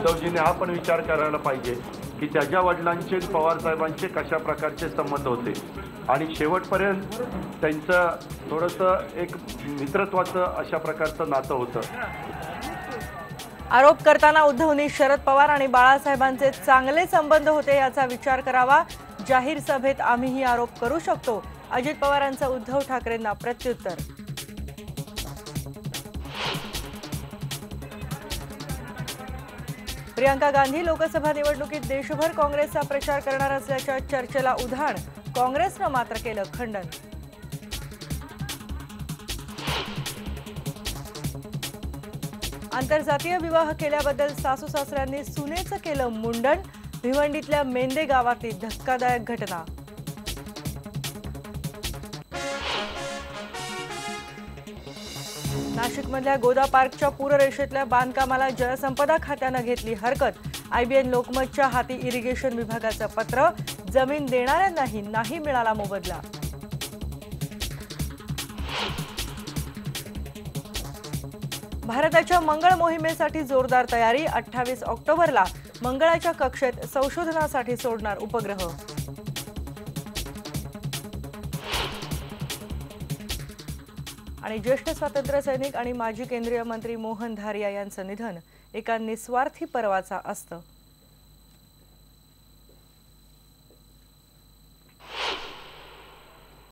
उद्धवजींनी हा पण विचार करायला पाहिजे की त्याच्या वडिलांचे पवार साहेबांचे कशा प्रकारचे संबंध होते आणि शेवटपर्यंत त्यांचं थोडंसं एक मित्रत्वाचं अशा प्रकारचं नातं होतं। आरोप करताना उद्धवनी शरद पवार आणि बाळासाहेबांचे चांगले संबंध होते याचा विचार करावा। जाहीर सभेत आम्हीही आरोप करू शकतो। अजित पवारांचं उद्धव ठाकरेंना प्रत्युत्तर। प्रियंका गांधी लोकसभा निवडणुकीत देशभर काँग्रेसचा प्रचार करणार असल्याच्या चर्चेला उधाण, काँग्रेसनं मात्र केलं खंडन। आंतरजातीय विवाह केल्याबद्दल सासू सासऱ्यांनी सुनेचं केलं मुंडन, भिवंडीतल्या मेंदे गावातली धक्कादायक घटना। नाशिकमधल्या गोदा पार्कच्या पूररेषेतल्या बांधकामाला जलसंपदा खात्यानं घेतली हरकत। आयबीएन लोकमतच्या हाती इरिगेशन विभागाचं पत्र, जमीन देणाऱ्यांनाही नाही मिळाला मोबदला। भारताच्या मंगळ मोहिमेसाठी जोरदार तयारी, 28 ऑक्टोबरला मंगळाच्या कक्षेत संशोधनासाठी सोडणार उपग्रह। आणि ज्येष्ठ स्वातंत्र्य सैनिक आणि माजी केंद्रीय मंत्री मोहन धारिया यांचं निधन, एका निस्वार्थी पर्वाचा अस्त।